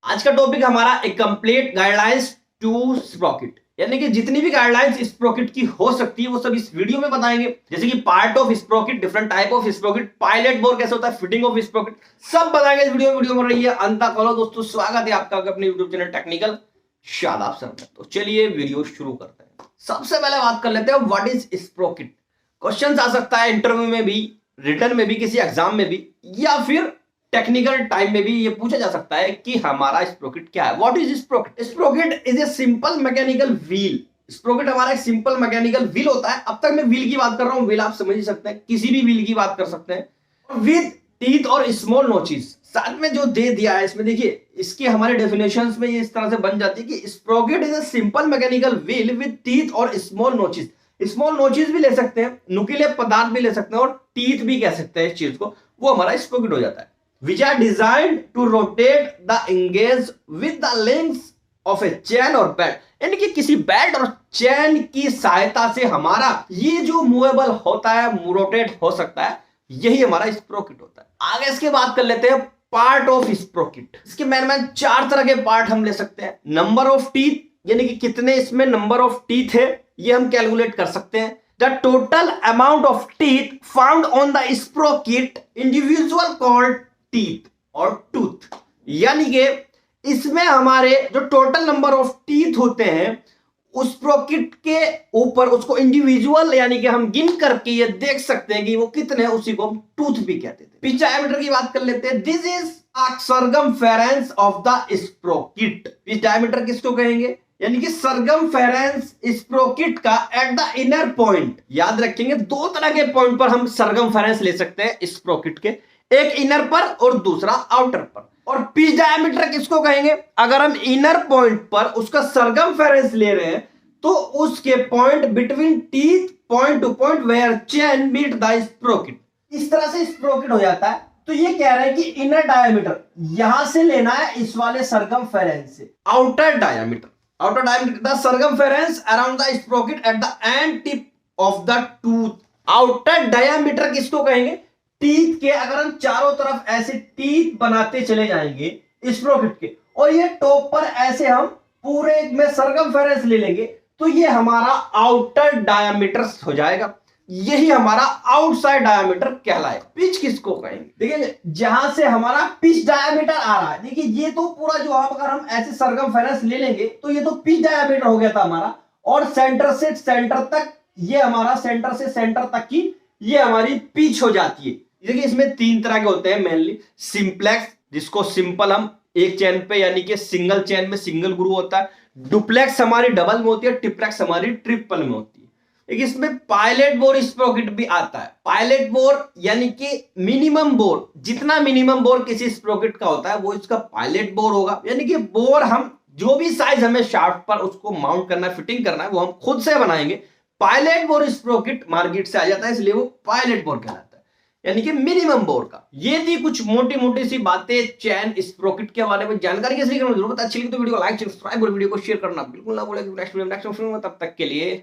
आज का टॉपिक हमारा एक कंप्लीट गाइडलाइंस टू स्प्रोकेट, यानी कि जितनी भी गाइडलाइंस स्प्रोकेट की हो सकती है वो सब इस वीडियो में बताएंगे। जैसे कि part of sprocket, different type of sprocket, pilot bore कैसे होता है, फिटिंग ऑफ स्प्रोकेट, सब बताएंगे इस वीडियो में रही है अंत तक फॉलो। दोस्तों स्वागत है आपका अपने YouTube channel technical Shadab sir में। तो चलिए वीडियो शुरू करते हैं। सबसे पहले बात कर लेते हैं व्हाट इज स्प्रोकेट। क्वेश्चन आ सकता है इंटरव्यू में भी, रिटर्न में भी, किसी एग्जाम में भी, या फिर टेक्निकल टाइम में भी ये पूछा जा सकता है कि हमारा स्प्रोकेट क्या है। What is sprocket? Sprocket is a simple mechanical wheel. Sprocket हमारा एक सिंपल मैकेनिकल व्हील होता है। अब तक मैं व्हील की बात कर रहा हूं, व्हील आप समझ ही सकते हैं, किसी भी व्हील की बात कर सकते हैं। विद टीथ और स्मॉल नोचेस साथ में जो दे दिया है इसमें, देखिए इसके हमारे डेफिनेशंस में ये इस तरह से बन जाती है कि sprocket is a simple mechanical wheel with teeth और स्मॉल नोचेस। स्मॉल नोचेस भी ले सकते हैं, नुकीले पदार्थ भी ले सकते हैं, और टीथ भी कह सकते हैं इस चीज को, वो हमारा स्प्रोकेट हो जाता है। Which are designed to rotate the engage with the links of a chain or belt, यानी कि किसी बेल्ट और चैन की सहायता से हमारा ये जो मूवेबल होता है, रोटेट हो सकता है, यही हमारा स्प्रोकेट होता है। आगे इसके बात कर लेते हैं पार्ट ऑफ स्प्रोकेट। इसके मैन चार तरह के पार्ट हम ले सकते हैं। नंबर ऑफ टीथ, यानी कि कितने इसमें नंबर ऑफ टीथ है ये हम कैलकुलेट कर सकते हैं। The total amount of teeth found on the sprocket, individual called teeth और टूथ, यानी कि इसमें हमारे जो टोटल नंबर ऑफ टीथ होते हैं उस स्प्रोकेट के ऊपर, उसको इंडिविजुअल यानी कि हम गिन करके ये देख सकते हैं कि वो कितने हैं, उसी को हम टूथ भी कहते थे। पिच डायमीटर की बात कर लेते हैं। This is circumference of the sprocket. Pitch diameter किसको कहेंगे? यानी कि सर्कमफेरेंस स्प्रोकेट का एट द इनर पॉइंट। याद रखेंगे दो तरह के पॉइंट पर हम सर्कमफेरेंस ले सकते हैं स्प्रोकेट के, एक इनर पर और दूसरा आउटर पर। और पिच डायमीटर किसको कहेंगे? अगर हम इनर पॉइंट पर उसका सर्कमफेरेंस ले रहे हैं तो उसके point between teeth, point to point where chain meet the sprocket, इस तरह से स्प्रोकेट हो जाता है। तो ये कह रहे हैं कि इनर डायमीटर यहां से लेना है इस वाले सर्कमफेरेंस से। Outer diameter the circumference around the sprocket at the end tip of the tooth. Outer diameter किसको कहेंगे? टीथ के, अगर हम चारों तरफ ऐसे टीथ बनाते चले जाएंगे स्प्रोकेट के, और ये टॉप पर ऐसे हम पूरे में सर्कमफेरेंस ले लेंगे, तो ये हमारा आउटर डायमीटर हो जाएगा। यही हमारा आउटसाइड डायमीटर कहलाएगा। पिच किसको कहेंगे? देखिए जहां से हमारा पिच डायमीटर आ रहा है, देखिए ये तो पूरा जो अगर हम ऐसे सर्कमफेरेंस ले लेंगे तो ये तो पिच डायमीटर हो गया था हमारा, और सेंटर से सेंटर तक, ये हमारा सेंटर से सेंटर तक की ये हमारी पिच हो जाती है। देखिए इसमें तीन तरह के होते हैं मेनली। सिंप्लेक्स, जिसको सिंपल हम एक चैन पे यानी कि सिंगल चैन में सिंगल ग्रू होता है। डुप्लेक्स हमारी डबल में होती है, ट्रिप्लेक्स हमारी ट्रिपल में होती है। एक इसमें पायलट बोर स्प्रोकेट भी आता है। पायलट बोर यानी कि मिनिमम बोर, जितना मिनिमम बोर किसी स्प्रोकेट का होता है वो इसका पायलट बोर होगा। यानी कि बोर हम जो भी साइज हमें शाफ्ट पर उसको माउंट करना है, फिटिंग करना है, वो हम खुद से बनाएंगे। पायलट बोर स्प्रोकेट मार्केट से आ जाता है, इसलिए वो पायलट बोर कहलाता है, यानी कि मिनिमम बोर का। ये थी कुछ मोटी मोटी सी बातें चैन स्प्रोकेट के बारे में। जानकारी कैसे करना जरूरत अच्छी लगी तो वीडियो को लाइक, सब्सक्राइब और वीडियो को शेयर करना बिल्कुल ना भूलें। नेक्स्ट वीडियो में तब तक के लिए